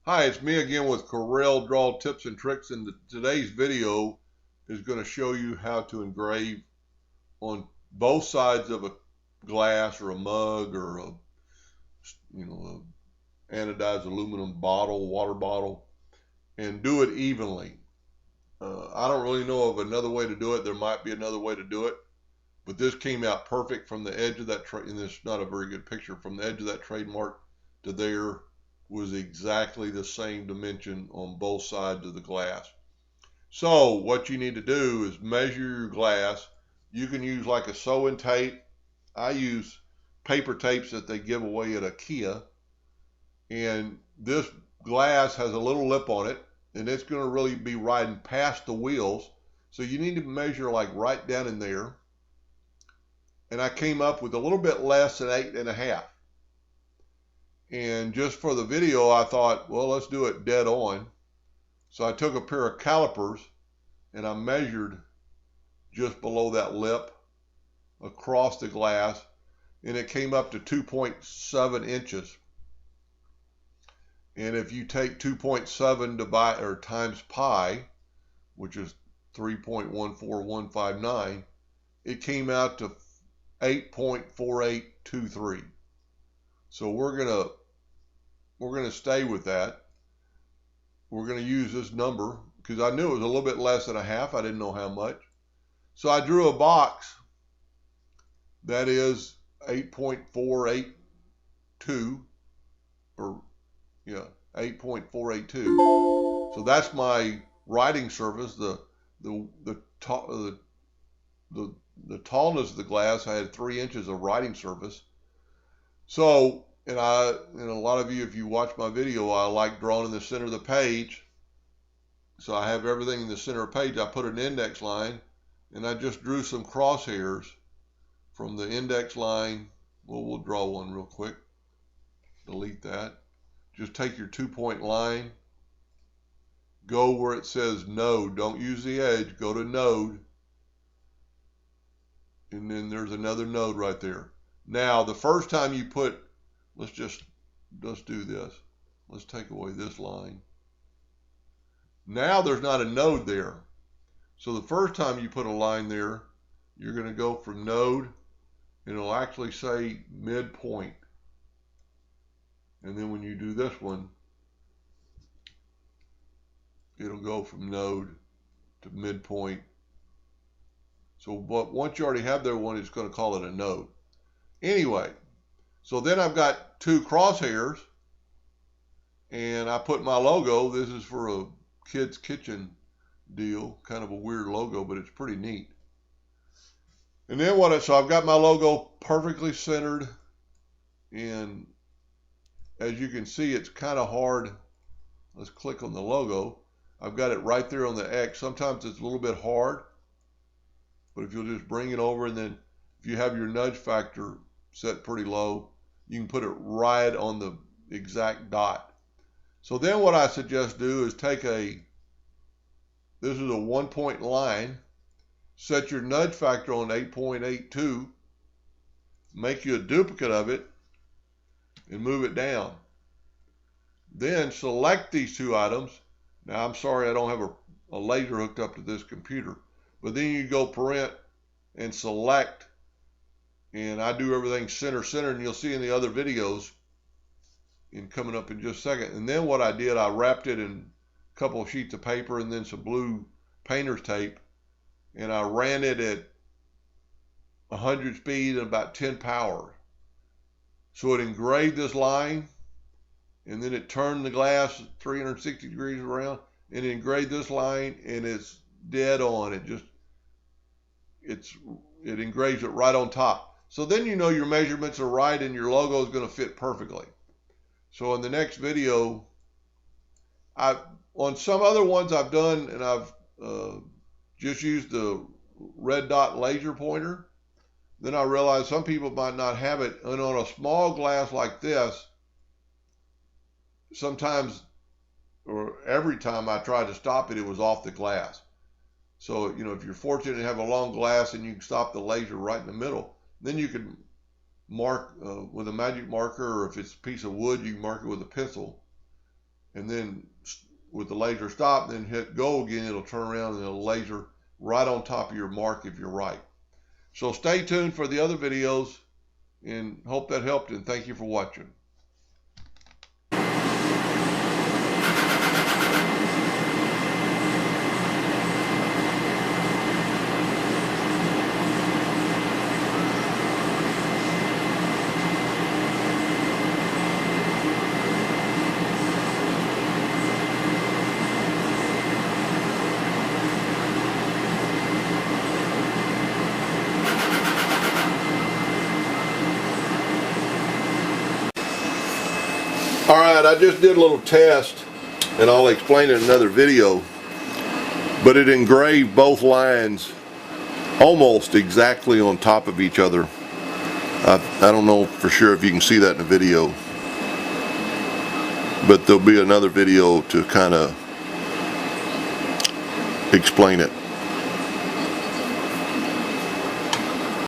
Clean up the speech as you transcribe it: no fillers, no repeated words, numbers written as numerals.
Hi, it's me again with Corel Draw Tips and Tricks, and today's video is going to show you how to engrave on both sides of a glass or a mug or a anodized aluminum bottle, water bottle, and do it evenly. I don't really know of another way to do it. There might be another way to do it, but this came out perfect from the edge of that and this is not a very good picture, from the edge of that trademark to there was exactly the same dimension on both sides of the glass. So what you need to do is measure your glass. You can use like a sewing tape. I use paper tapes that they give away at IKEA. And this glass has a little lip on it, and it's going to really be riding past the wheels. So you need to measure like right down in there. And I came up with a little bit less than 8.5. And just for the video, I thought, well, let's do it dead on. So I took a pair of calipers and I measured just below that lip across the glass, and it came up to 2.7 inches. And if you take 2.7 times pi, which is 3.14159, it came out to 8.4823. So we're gonna stay with that. We're gonna use this number because I knew it was a little bit less than a half. I didn't know how much. So I drew a box that is 8.482, or 8.482. So that's my writing surface. The tallness of the glass, I had 3 inches of writing surface. So, and a lot of you, if you watch my video, I like drawing in the center of the page. So I have everything in the center of the page. I put an index line, and I just drew some crosshairs from the index line. Well, we'll draw one real quick. Delete that. Just take your 2-point line, go where it says node. Don't use the edge. Go to node. And then there's another node right there. Now, the first time you put, let's do this. Let's take away this line. Now there's not a node there. So the first time you put a line there, you're going to go from node, and it'll actually say midpoint. And then when you do this one, it'll go from node to midpoint. So but once you already have that one, it's going to call it a node. Anyway, so then I've got 2 crosshairs, and I put my logo. This is for a kid's kitchen deal, kind of a weird logo, but it's pretty neat. And then so I've got my logo perfectly centered, and as you can see, it's kind of hard. Let's click on the logo. I've got it right there on the X. Sometimes it's a little bit hard, but if you'll just bring it over, and then if you have your nudge factor set pretty low, you can put it right on the exact dot. So then what I suggest do is take this is a 1-point line, set your nudge factor on 8.82, make you a duplicate of it, and move it down. Then select these 2 items. Now I'm sorry I don't have a laser hooked up to this computer, but then you go print and select, and I do everything center, and you'll see in the other videos coming up in just a second. And then what I did, I wrapped it in a couple of sheets of paper and then some blue painter's tape, and I ran it at 100 speed and about 10 power. So it engraved this line, and then it turned the glass 360 degrees around, and it engraved this line, and it's dead on. It engraves it right on top. So then you know your measurements are right and your logo is going to fit perfectly. So in the next video, on some other ones I've done, and I've just used the red dot laser pointer. Then I realized some people might not have it, and on a small glass like this, sometimes or every time I tried to stop it, it was off the glass. So, if you're fortunate to have a long glass and you can stop the laser right in the middle, then you can mark with a magic marker, or if it's a piece of wood, you can mark it with a pencil. and then with the laser stop, then hit go again, it'll turn around and it'll laser right on top of your mark if you're right. So stay tuned for the other videos, and hope that helped, and thank you for watching. All right, I just did a little test, and I'll explain in another video, but it engraved both lines almost exactly on top of each other. I don't know for sure if you can see that in the video, but there'll be another video to kind of explain it.